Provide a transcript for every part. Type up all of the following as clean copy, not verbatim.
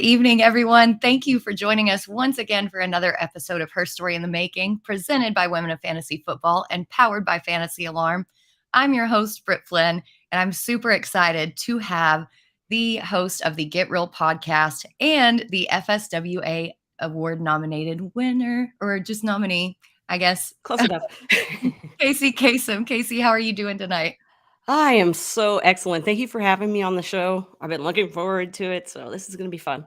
evening, everyone. Thank you for joining us once again for another episode of HERstory in the Making, presented by Women of Fantasy Football and powered by Fantasy Alarm. I'm your host, Britt Flinn, and I'm super excited to have the host of the Get Real podcast and the FSWA Award nominated winner, or just nominee, I guess. Close enough. Kacey Kasem. Kacey, how are you doing tonight? I am so excellent. Thank you for having me on the show. I've been looking forward to it, so this is going to be fun.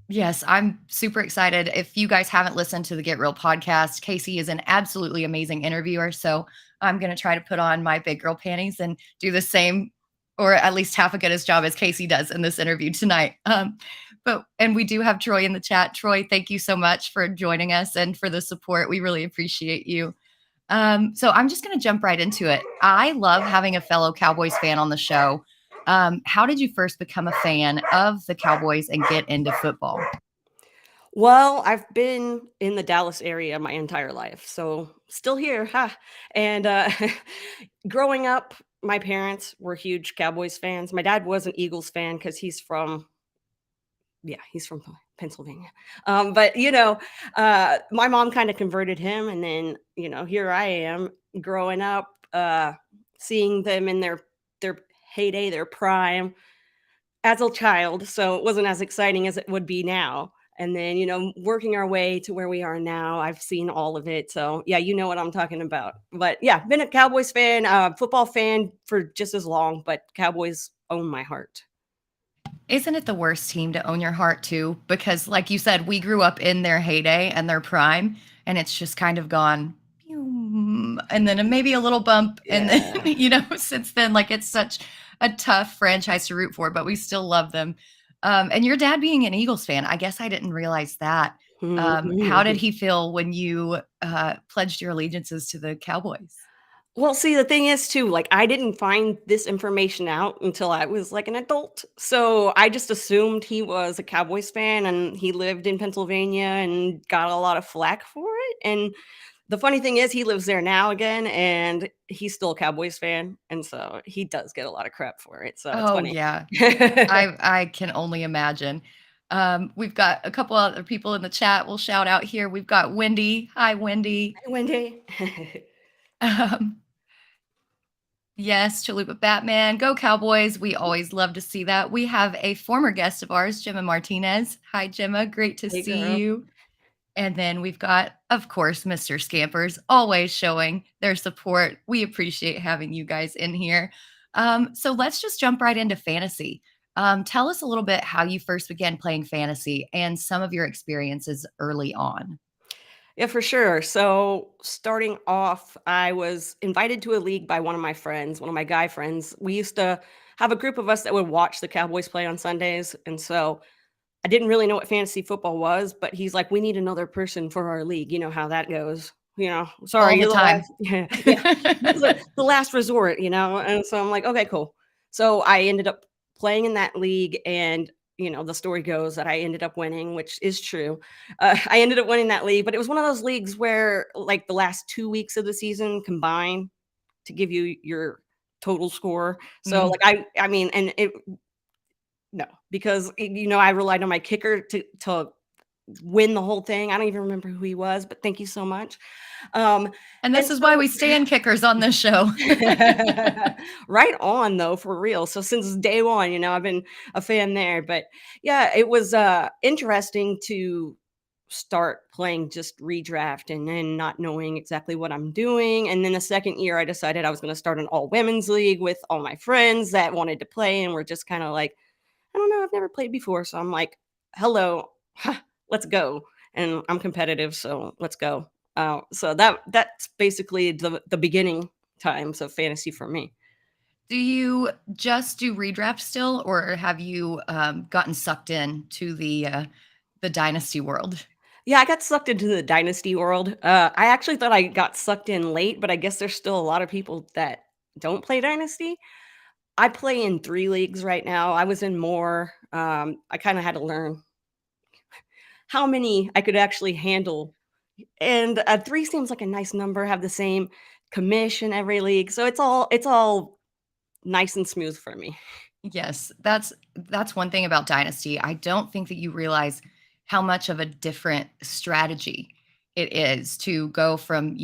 Yes, I'm super excited. If you guys haven't listened to the Get Real podcast, Kacey is an absolutely amazing interviewer. So I'm going to try to put on my big girl panties and do the same, or at least half a good as job as Kacey does in this interview tonight. And we do have Troy in the chat. Troy, thank you so much for joining us and for the support. We really appreciate you. So I'm just going to jump right into it. I love having a fellow Cowboys fan on the show. How did you first become a fan of the Cowboys and get into football? Well, I've been in the Dallas area my entire life, so still here. And growing up, my parents were huge Cowboys fans. My dad was an Eagles fan because he's from Pennsylvania. But my mom kind of converted him, and then here I am growing up, seeing them in their heyday, their prime as a child. So it wasn't as exciting as it would be now. And then, working our way to where we are now, I've seen all of it. So yeah, you know what I'm talking about. But yeah, been a Cowboys fan, football fan for just as long, but Cowboys own my heart. Isn't it the worst team to own your heart too? Because like you said, we grew up in their heyday and their prime, and it's just kind of gone, and then maybe a little bump. Yeah. And then, since then, like it's such a tough franchise to root for, but we still love them. And your dad being an Eagles fan, I guess I didn't realize that. How did he feel when you pledged your allegiances to the Cowboys? Well, see, the thing is too, like I didn't find this information out until I was like an adult. So I just assumed he was a Cowboys fan and he lived in Pennsylvania and got a lot of flack for it. And the funny thing is he lives there now again and he's still a Cowboys fan. And so he does get a lot of crap for it. So it's funny. Yeah. I can only imagine. We've got a couple other people in the chat. We'll shout out here. We've got Wendy. Hi, Wendy. Hi, Wendy. Yes, Chalupa Batman. Go Cowboys. We always love to see that. We have a former guest of ours, Gemma Martinez. Hi, Gemma. Great to see you. And then we've got, of course, Mr. Scampers, always showing their support. We appreciate having you guys in here. So let's just jump right into fantasy. Tell us a little bit how you first began playing fantasy and some of your experiences early on. Yeah, for sure. So starting off, I was invited to a league by one of my friends, one of my guy friends. We used to have a group of us that would watch the Cowboys play on Sundays. And so I didn't really know what fantasy football was, but he's like, we need another person for our league. You know how that goes. Sorry, all the time. The last resort, And so I'm like, okay, cool. So I ended up playing in that league, and the story goes that I ended up winning, which is true. I ended up winning that league, but it was one of those leagues where like the last 2 weeks of the season combine to give you your total score. So because I relied on my kicker to win the whole thing. I don't even remember who he was, but thank you so much. And this is why we stand kickers on this show. Right on, though, for real. So since day one, I've been a fan there. But yeah, it was interesting to start playing just redraft and then not knowing exactly what I'm doing. And then the second year, I decided I was going to start an all women's league with all my friends that wanted to play. And we're just kind of like, I don't know, I've never played before. So I'm like, hello, let's go. And I'm competitive, so let's go. So that's basically the beginning times of fantasy for me. Do you just do redraft still, or have you gotten sucked in to the dynasty world? Yeah, I got sucked into the dynasty world. I actually thought I got sucked in late, but I guess there's still a lot of people that don't play dynasty. I play in 3 leagues right now. I was in more. I kind of had to learn how many I could actually handle. And 3 seems like a nice number, have the same commission every league. So it's all nice and smooth for me. Yes, that's that's one thing about Dynasty. I don't think that you realize how much of a different strategy it is to go from,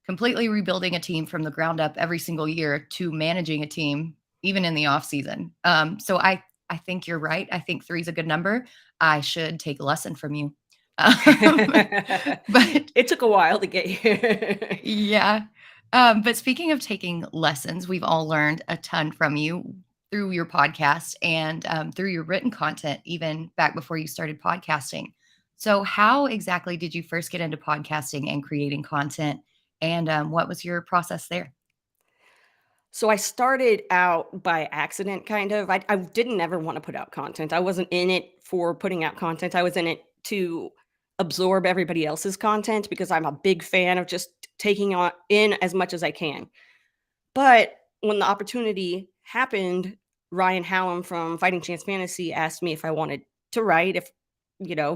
completely rebuilding a team from the ground up every single year to managing a team even in the off season. So I think you're right. I think 3 is a good number. I should take a lesson from you. But It took a while to get here. yeah. But speaking of taking lessons, we've all learned a ton from you through your podcast and through your written content, even back before you started podcasting. So, how exactly did you first get into podcasting and creating content? And what was your process there? So I started out by accident, kind of. I didn't ever want to put out content. I wasn't in it for putting out content. I was in it to absorb everybody else's content because I'm a big fan of just taking on in as much as I can. But when the opportunity happened, Ryan Hallam from Fighting Chance Fantasy asked me if I wanted to write,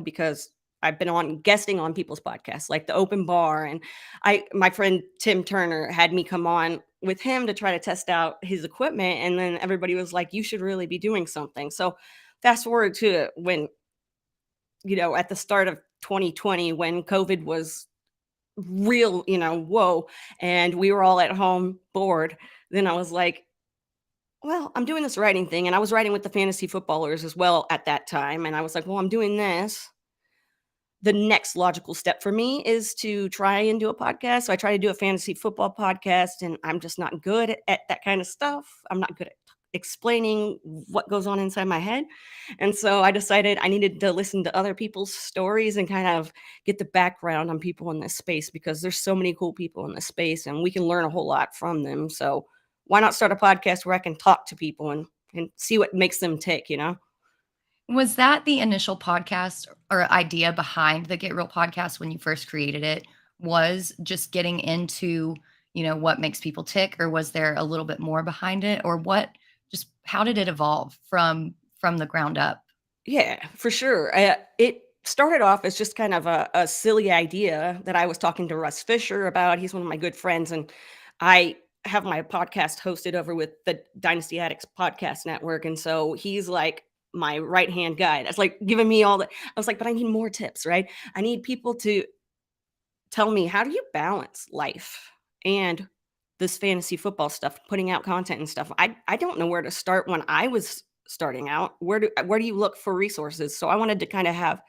because I've been on guesting on people's podcasts like the Open Bar, and my friend Tim Turner had me come on with him to try to test out his equipment, and then everybody was like, "You should really be doing something." So fast forward to when, at the start of 2020, when COVID was real, whoa, and we were all at home bored, then I was like, well, I'm doing this writing thing, and I was writing with the fantasy footballers as well at that time, and I was like, well, I'm doing this. The next logical step for me is to try and do a podcast. So I try to do a fantasy football podcast, and I'm just not good at that kind of stuff. I'm not good at explaining what goes on inside my head. And so I decided I needed to listen to other people's stories and kind of get the background on people in this space, because there's so many cool people in this space and we can learn a whole lot from them. So why not start a podcast where I can talk to people and see what makes them tick? Was that the initial podcast or idea behind the Get Real podcast when you first created it? Was just getting into, what makes people tick, or was there a little bit more behind it, or what? Just how did it evolve from the ground up? Yeah, for sure. It started off as just kind of a silly idea that I was talking to Russ Fisher about. He's one of my good friends, and I have my podcast hosted over with the Dynasty Addicts Podcast Network. And so he's like my right hand guy. That's like giving me all the. I was like, but I need more tips, right? I need people to tell me, how do you balance life and this fantasy football stuff, putting out content and stuff. I don't know where to start when I was starting out. Where do you look for resources? So I wanted to kind of have,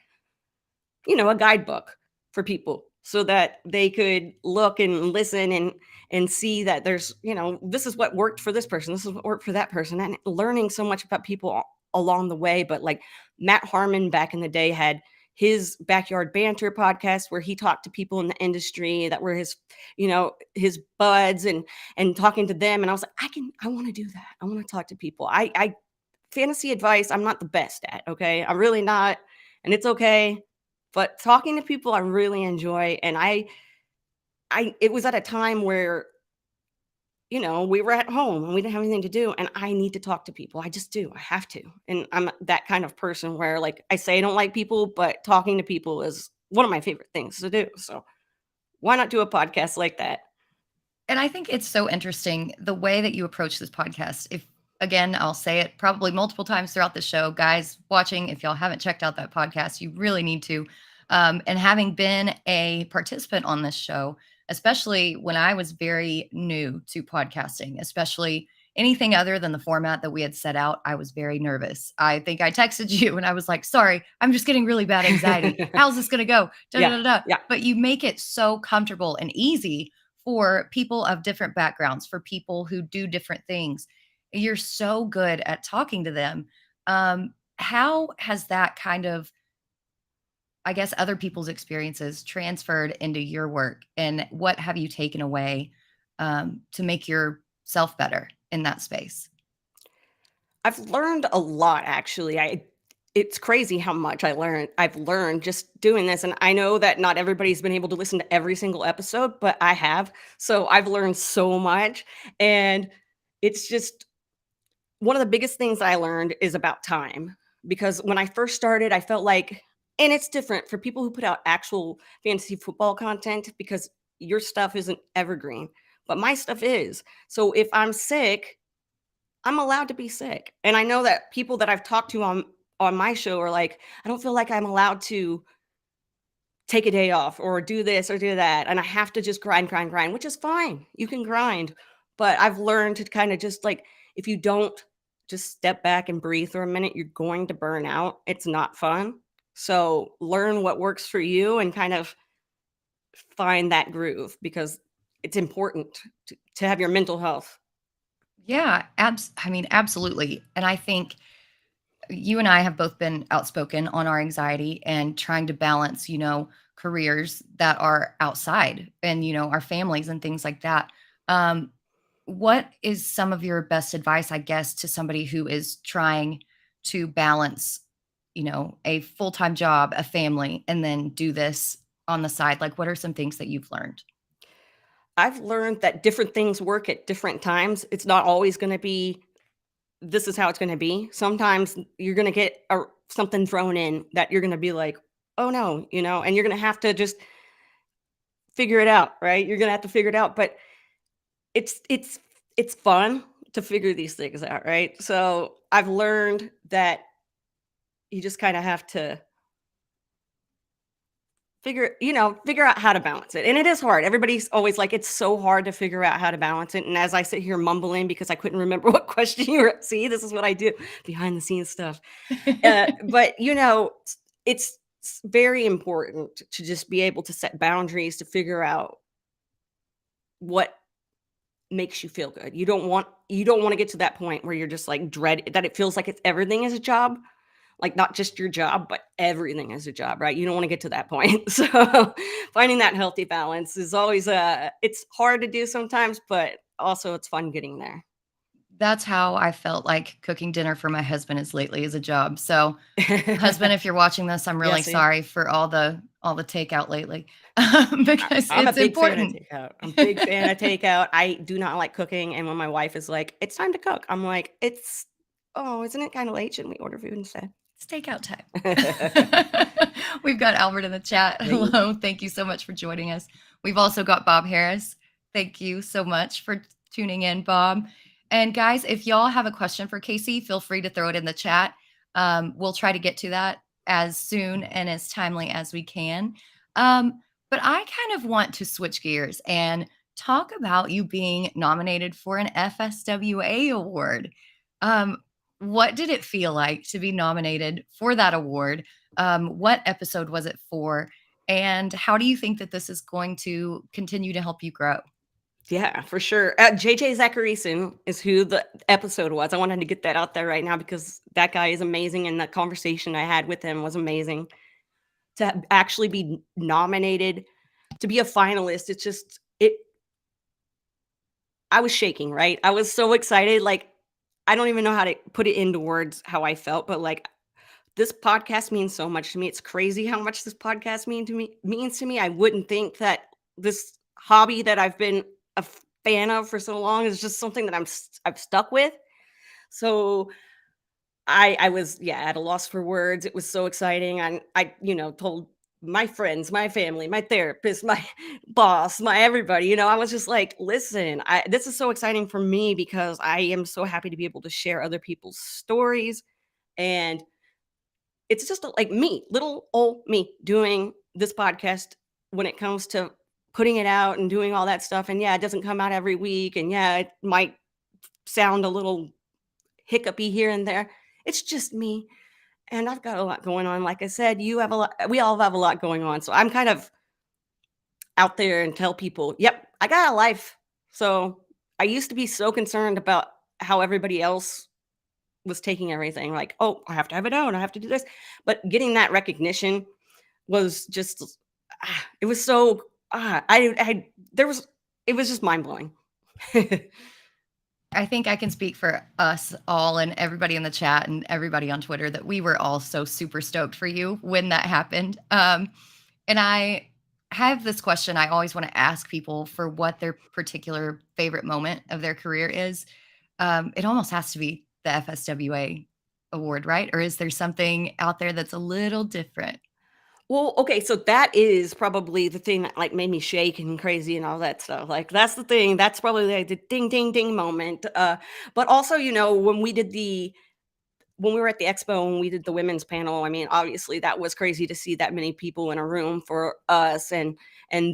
a guidebook for people so that they could look and listen and see that there's, this is what worked for this person, this is what worked for that person, and learning so much about people along the way. But like Matt Harmon back in the day had his Backyard Banter podcast where he talked to people in the industry that were his buds and talking to them. And I was like, I want to do that. I want to talk to people. I fantasy advice, I'm not the best at, okay? I'm really not, and it's okay. But talking to people I really enjoy. And it was at a time where, we were at home and we didn't have anything to do, and I need to talk to people. I just do. I have to. And I'm that kind of person where, like, I say I don't like people, but talking to people is one of my favorite things to do. So why not do a podcast like that? And I think it's so interesting the way that you approach this podcast. If again, I'll say it probably multiple times throughout the show, guys watching, if y'all haven't checked out that podcast, you really need to. And having been a participant on this show, especially when I was very new to podcasting, especially anything other than the format that we had set out, I was very nervous. I think I texted you and I was like, sorry, I'm just getting really bad anxiety. How's this going to go? Da, da, da, da. Yeah. But you make it so comfortable and easy for people of different backgrounds, for people who do different things. You're so good at talking to them. How has that kind of, I guess, other people's experiences transferred into your work, and what have you taken away to make yourself better in that space? I've learned a lot, actually. It's crazy how much I've learned just doing this. And I know that not everybody's been able to listen to every single episode, but I have. So I've learned so much. And it's just one of the biggest things I learned is about time. Because when I first started, I felt like, and it's different for people who put out actual fantasy football content, because your stuff isn't evergreen, but my stuff is. So if I'm sick, I'm allowed to be sick. And I know that people that I've talked to on my show are like, I don't feel like I'm allowed to take a day off or do this or do that. And I have to just grind, which is fine. You can grind. But I've learned to kind of just like, if you don't just step back and breathe for a minute, you're going to burn out. It's not fun. So learn what works for you and kind of find that groove, because it's important to have your mental health. Yeah, I mean, absolutely. And I think you and I have both been outspoken on our anxiety and trying to balance, careers that are outside and, our families and things like that. Um, what is some of your best advice, I guess, to somebody who is trying to balance, a full-time job, a family, and then do this on the side? Like, what are some things that you've learned? I've learned that different things work at different times. It's not always going to be, this is how it's going to be. Sometimes you're going to get something thrown in that you're going to be like, oh no, and you're going to have to just figure it out, right? You're going to have to figure it out. But it's fun to figure these things out, right? So I've learned that you just kind of have to figure out how to balance it. And it is hard. Everybody's always like, it's so hard to figure out how to balance it. And as I sit here mumbling because I couldn't remember what question you were, see, this is what I do, behind the scenes stuff. But it's very important to just be able to set boundaries, to figure out what makes you feel good. You don't want to get to that point where you're just like that it feels like everything is a job. Like, not just your job, but everything is a job, right? You don't want to get to that point. So finding that healthy balance is always it's hard to do sometimes, but also it's fun getting there. That's how I felt like cooking dinner for my husband is lately as a job. So, husband, if you're watching this, I'm really sorry for all the takeout lately, because I'm it's a big important. fan of takeout. I'm a big fan of takeout. I do not like cooking, and when my wife is like, "It's time to cook," I'm like, isn't it kind of late? Shouldn't we order food instead?" It's takeout time. We've got Albert in the chat. Hello. Thank you so much for joining us. We've also got Bob Harris. Thank you so much for tuning in, Bob. And guys, if y'all have a question for Kacey, feel free to throw it in the chat. We'll try to get to that as soon and as timely as we can. But I kind of want to switch gears and talk about you being nominated for an FSWA award. What did it feel like to be nominated for that award? What episode was it for? And how do you think that this is going to continue to help you grow? Yeah, for sure. JJ Zacharyson is who the episode was. I wanted to get that out there right now because that guy is amazing, and the conversation I had with him was amazing. To actually be nominated, to be a finalist, I was shaking, right? I was so excited. Like, I don't even know how to put it into words how I felt, but like, this podcast means so much to me. It's crazy how much this podcast means to me. I wouldn't think that this hobby that I've been a fan of for so long is just something that I've stuck with. So I was at a loss for words. It was so exciting. And I told my friends, my family, my therapist, my boss, my everybody, I was just like, listen, this is so exciting for me because I am so happy to be able to share other people's stories. And it's just like me, little old me, doing this podcast when it comes to putting it out and doing all that stuff. And it doesn't come out every week. And it might sound a little hiccupy here and there. It's just me. And I've got a lot going on. Like I said, you have a lot. We all have a lot going on. So I'm kind of out there and tell people, yep, I got a life. So I used to be so concerned about how everybody else was taking everything. Like, oh, I have to have it out. I have to do this. But getting that recognition was just, it was so, it was just mind blowing. I think I can speak for us all and everybody in the chat and everybody on Twitter that we were all so super stoked for you when that happened. And I have this question I always want to ask people for what their particular favorite moment of their career is. It almost has to be the FSWA award, right? Or is there something out there that's a little different? Well, okay, so that is probably the thing that, like, made me shake and crazy and all that stuff, like, that's the thing, that's probably, like, the ding, ding, ding moment, but also, when we were at the expo and we did the women's panel, I mean, obviously, that was crazy to see that many people in a room for us, and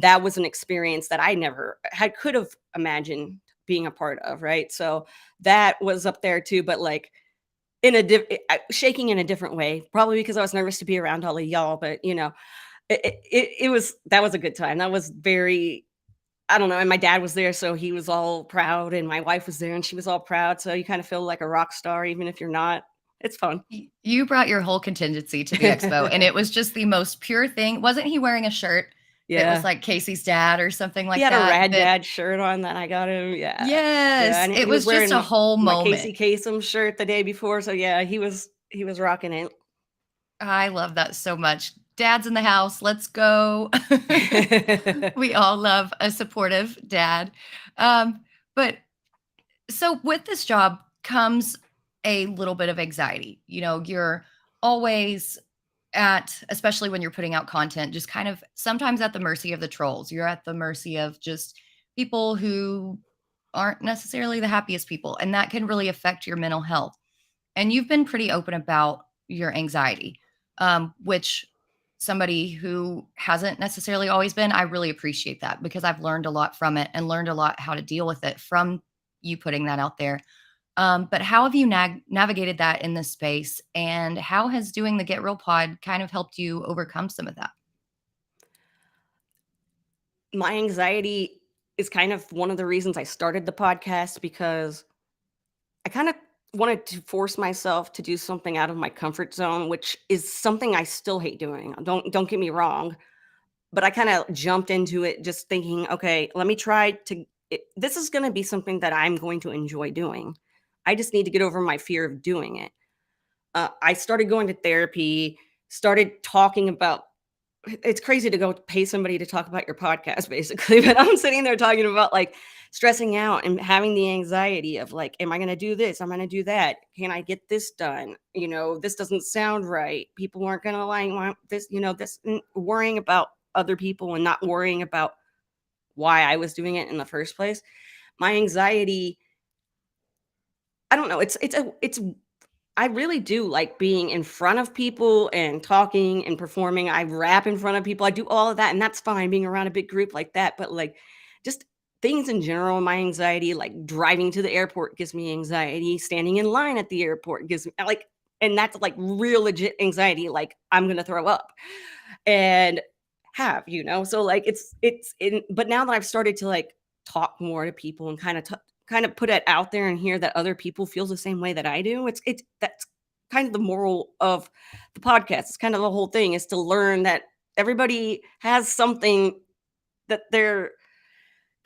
that was an experience that I never could have imagined being a part of, right? So, that was up there too, but, like, in a shaking in a different way, probably because I was nervous to be around all of y'all, but, it was that was a good time. That was very I don't know, and my dad was there, so he was all proud, and my wife was there, and she was all proud, so you kinda feel like a rock star even if you're not. It's fun. You brought your whole contingency to the expo, and it was just the most pure thing. Wasn't he wearing a shirt that was Yeah. like Casey's dad or something He like had a that? Rad That Dad shirt on that I got him, yeah. Yeah, yes, and it he was was just wearing a whole my moment. Kacey Kasem shirt the day before, so yeah, he was rocking I love that so much. Dad's in the house. Let's go. it. We all love a supportive dad. But so with this job comes a little bit of anxiety. You're always especially when you're putting out content, just kind of sometimes at the mercy of the trolls. You're at the mercy of just people who aren't necessarily the happiest people. And that can really affect your mental health. And you've been pretty open about your anxiety, which somebody who hasn't necessarily always been, I really appreciate that because I've learned a lot from it and learned a lot how to deal with it from you putting that out there. But how have you navigated that in this space? And how has doing the Get Real pod kind of helped you overcome some of that? My anxiety is kind of one of the reasons I started the podcast because I kind of wanted to force myself to do something out of my comfort zone, which is something I still hate doing. Don't get me wrong, but I kind of jumped into it just thinking, okay, let me try to this is going to be something that I'm going to enjoy doing. I just need to get over my fear of doing it. I started going to therapy, started talking about it's crazy to go pay somebody to talk about your podcast basically, but I'm sitting there talking about like stressing out and having the anxiety of like, am I going to do this? I'm going to do that. Can I get this done? This doesn't sound right. People aren't going to like this, worrying about other people and not worrying about why I was doing it in the first place. My anxiety, I don't know. It's I really do like being in front of people and talking and performing. I rap in front of people. I do all of that, and that's fine being around a big group like that. But like just things in general, my anxiety, like driving to the airport gives me anxiety. Standing in line at the airport gives me like, and that's like real legit anxiety. Like I'm gonna throw up, and so like it's in. But now that I've started to like talk more to people and kind of put it out there and hear that other people feel the same way that I do. It's that's kind of the moral of the podcast. It's kind of the whole thing is to learn that everybody has something that they're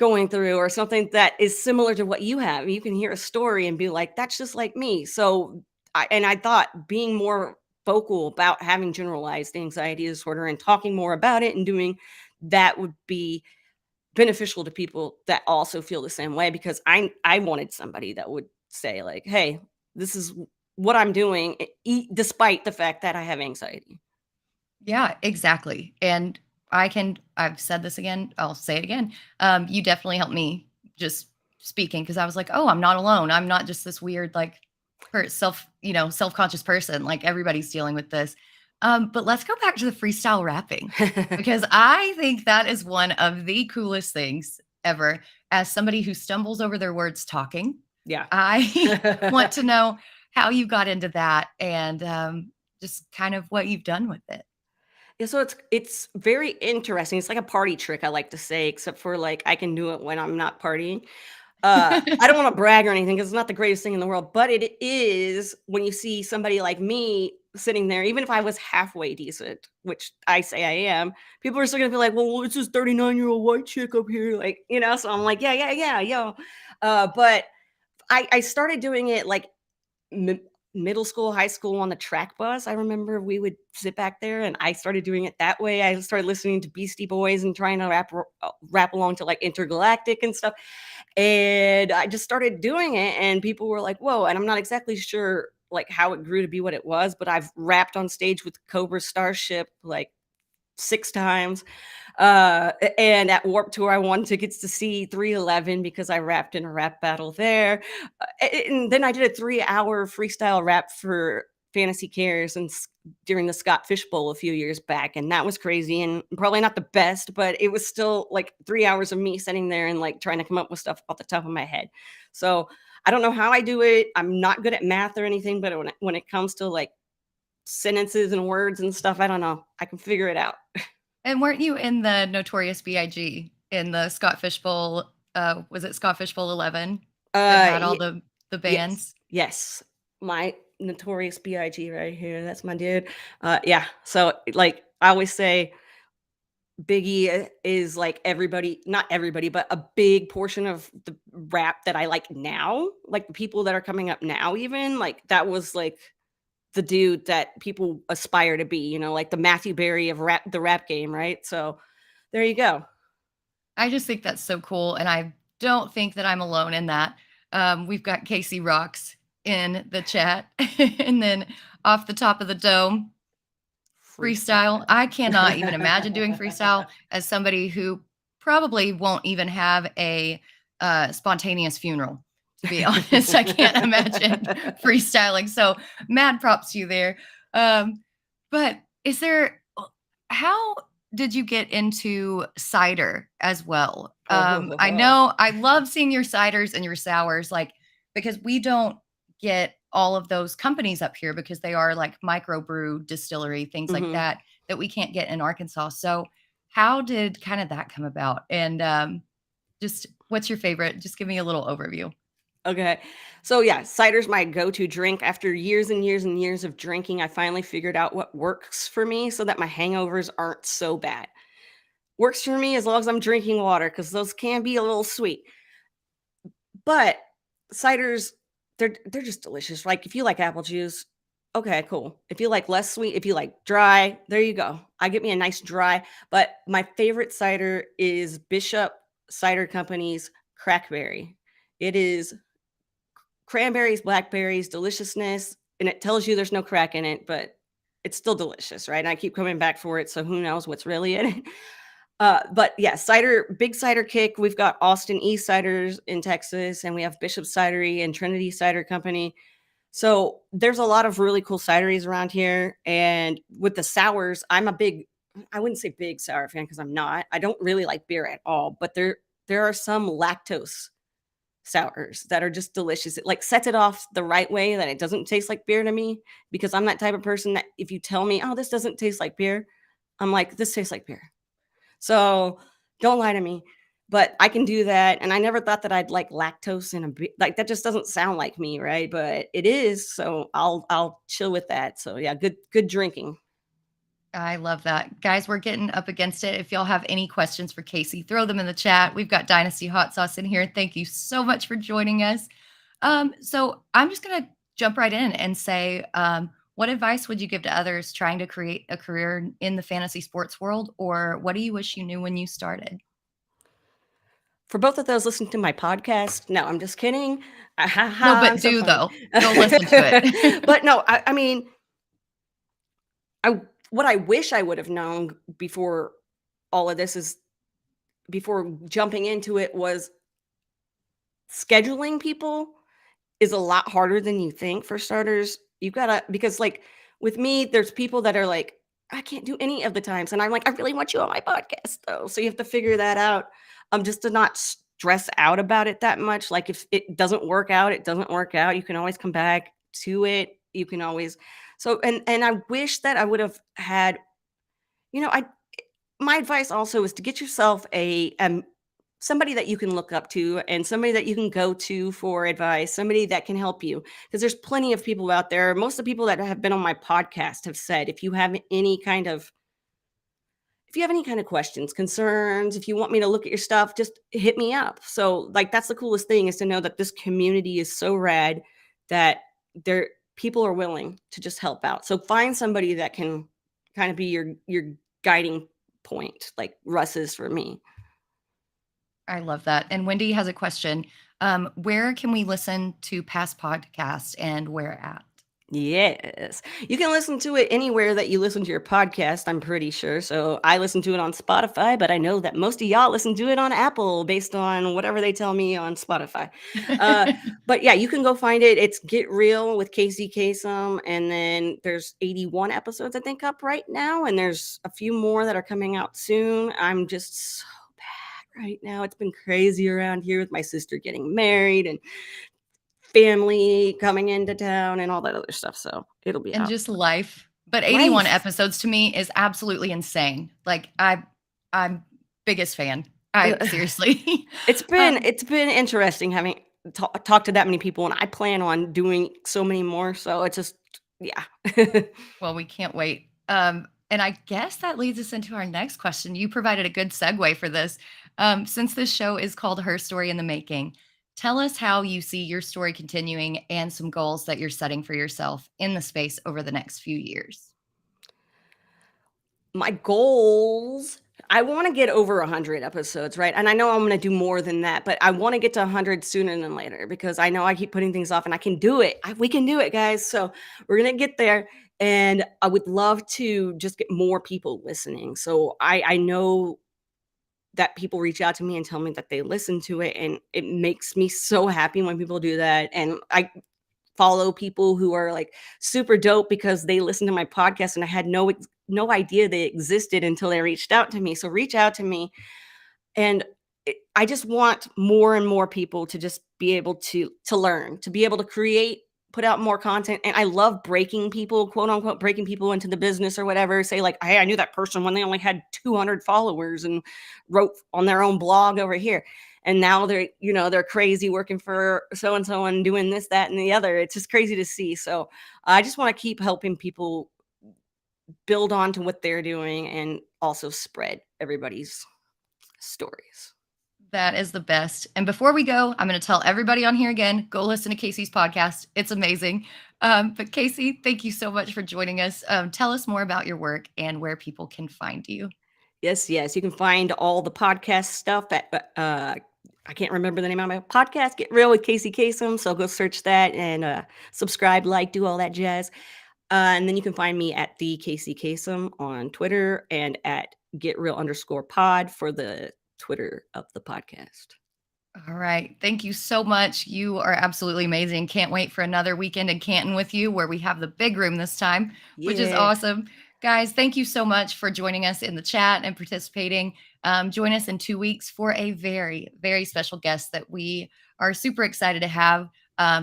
going through or something that is similar to what you have. You can hear a story and be like, that's just like me. So I thought being more vocal about having generalized anxiety disorder and talking more about it and doing that would be beneficial to people that also feel the same way because I wanted somebody that would say like, "Hey, this is what I'm doing despite the fact that I have anxiety." Yeah, exactly. And I've said this again, I'll say it again. You definitely helped me just speaking because I was like, oh, I'm not alone. I'm not just this weird, like, self-conscious person. Like everybody's dealing with this. But let's go back to the freestyle rapping because I think that is one of the coolest things ever. As somebody who stumbles over their words talking, Yeah. I want to know how you got into that and just kind of what you've done with it. Yeah, so it's very interesting. It's like a party trick I like to say except for like I can do it when I'm not partying. I don't wanna brag or anything 'cause it's not the greatest thing in the world, but it is when you see somebody like me sitting there, even if I was halfway decent, which I say I am, people are still gonna be like, "Well, it's this 39-year-old white chick up here," like, so I'm like, "Yeah, yeah, yeah, yo." But I started doing it, like, mi middle school, high school on the track bus. I remember we would sit back there, and I started doing it that way. I started listening to Beastie Boys and trying to rap along to, like, Intergalactic and stuff. And I just started doing it and people were like, "Whoa," and I'm not exactly sure, like, how it grew to be what it was, but I've rapped on stage with Cobra Starship, like, 6 times. And at Warped Tour, I won tickets to see 311 because I rapped in a rap battle there. And then I did a 3-hour freestyle rap for Fantasy Cares and during the Scott Fish Bowl a few years back, and that was crazy and probably not the best, but it was still like 3 hours of me sitting there and like trying to come up with stuff off the top of my head. So I don't know how I do it. I'm not good at math or anything, but when it comes to like sentences and words and stuff, I don't know. I can figure it out. And weren't you in the Notorious B.I.G. in the Scott Fish Bowl? Was it Scott Fish Bowl 11 that had all the bands? Yes. My Notorious B.I.G. right here. That's my dude. Yeah. So like I always say, Biggie is like everybody, not everybody, but a big portion of the rap that I like now. Like the people that are coming up now, even like that was like the dude that people aspire to be, you know, like the Matthew Berry of rap, the rap game, right? So there you go. I just think that's so cool, and I don't think that I'm alone in that. We've got Casey Rocks in the chat, and then off the top of the dome, freestyle. I cannot even imagine doing freestyle as somebody who probably won't even have a spontaneous funeral. To be honest, I can't imagine freestyling. So mad props to you there. But is there, how did you get into cider as well? I know I love seeing your ciders and your sours, like, because we don't get all of those companies up here because they are like microbrew distillery, things like that we can't get in Arkansas. So how did kind of that come about? And just what's your favorite? Just give me a little overview. Okay. So yeah, cider's my go-to drink. After years and years and years of drinking, I finally figured out what works for me so that my hangovers aren't so bad. Works for me as long as I'm drinking water, because those can be a little sweet. But ciders, they're just delicious. Like if you like apple juice, okay, cool. If you like less sweet, if you like dry, there you go. I get me a nice dry. But my favorite cider is Bishop Cider Company's Crackberry. It is cranberries, blackberries, deliciousness, and it tells you there's no crack in it, but it's still delicious, right? And I keep coming back for it, so who knows what's really in it. But yeah, cider, big cider kick. We've got Austin East Ciders in Texas, and we have Bishop Cidery and Trinity Cider Company. So there's a lot of really cool cideries around here. And with the sours, I'm a big, I wouldn't say big sour fan because I'm not. I don't really like beer at all, but there are some lactose sours that are just delicious. It like sets it off the right way that it doesn't taste like beer to me, because I'm that type of person that if you tell me, oh, this doesn't taste like beer, I'm like, this tastes like beer. So don't lie to me, but I can do that. And I never thought that I'd like lactose in a beer. Like that just doesn't sound like me, right? But it is. So I'll chill with that. So yeah, good drinking. I love that. Guys, we're getting up against it. If y'all have any questions for Kacey, throw them in the chat. We've got Dynasty Hot Sauce in here. Thank you so much for joining us. So I'm just going to jump right in and say, what advice would you give to others trying to create a career in the fantasy sports world? Or what do you wish you knew when you started? For both of those, listen to my podcast. No, I'm just kidding. No, but do though. Don't listen to it. But no, I mean, what I wish I would have known before all of this is, before jumping into it, was scheduling people is a lot harder than you think. For starters, you've got to, because like with me, there's people that are like, I can't do any of the times. And I'm like, I really want you on my podcast though. So you have to figure that out. Just to not stress out about it that much. Like if it doesn't work out, it doesn't work out. You can always come back to it. You can always, so, and I wish that I would have had, you know, my advice also is to get yourself a somebody that you can look up to and somebody that you can go to for advice, somebody that can help you. Because there's plenty of people out there. Most of the people that have been on my podcast have said, if you have any kind of questions, concerns, if you want me to look at your stuff, just hit me up. So like, that's the coolest thing, is to know that this community is so rad that people are willing to just help out. So find somebody that can kind of be your guiding point, like Russ is for me. I love that. And Wendy has a question. Where can we listen to past podcasts and where at? Yes. You can listen to it anywhere that you listen to your podcast, I'm pretty sure. So I listen to it on Spotify, but I know that most of y'all listen to it on Apple based on whatever they tell me on Spotify. But yeah, you can go find it. It's Get Real with Kacey Kasem. And then there's 81 episodes, I think, up right now. And there's a few more that are coming out soon. I'm just so bad right now. It's been crazy around here with my sister getting married and family coming into town and all that other stuff. So it'll be And out. just life. But 81 Life. episodes to me is absolutely insane. Like I'm biggest fan. I seriously. It's um, been interesting having talked to that many people, and I plan on doing so many more. So it's just yeah. well, we can't wait. And I guess that leads us into our next question. You provided a good segue for this. Since this show is called Her Story in the Making, tell us how you see your story continuing and some goals that you're setting for yourself in the space over the next few years. My goals. I want to get over 100 episodes, right? And I know I'm going to do more than that, but I want to get to 100 sooner than later because I know I keep putting things off and I can do it. We can do it, guys. So we're going to get there. And I would love to just get more people listening. So I know that people reach out to me and tell me that they listen to it. And it makes me so happy when people do that. And I follow people who are like super dope because they listen to my podcast and I had no idea they existed until they reached out to me. So reach out to me. And I just want more and more people to just be able to learn, to be able to create, put out more content. And I love breaking people, quote unquote, breaking people into the business or whatever. Say like, hey, I knew that person when they only had 200 followers and wrote on their own blog over here. And now they're crazy working for so-and-so and doing this, that, and the other. It's just crazy to see. So I just want to keep helping people build on to what they're doing and also spread everybody's stories. That is the best. And before we go, I'm going to tell everybody on here again, go listen to Kacey's podcast. It's amazing. But Kacey, thank you so much for joining us. Tell us more about your work and where people can find you. Yes. You can find all the podcast stuff at, I can't remember the name of my podcast, Get Real with Kacey Kasem. So go search that and subscribe, do all that jazz. And then you can find me at the Kacey Kasem on Twitter and at GetReal_pod for the Twitter of the podcast. All right. Thank you so much. You are absolutely amazing. Can't wait for another weekend in Canton with you where we have the big room this time, which is awesome. Guys, thank you so much for joining us in the chat and participating. Join us in 2 weeks for a very, very special guest that we are super excited to have.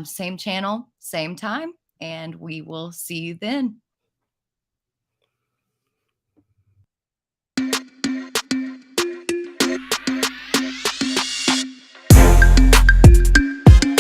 Same channel, same time, and we will see you then.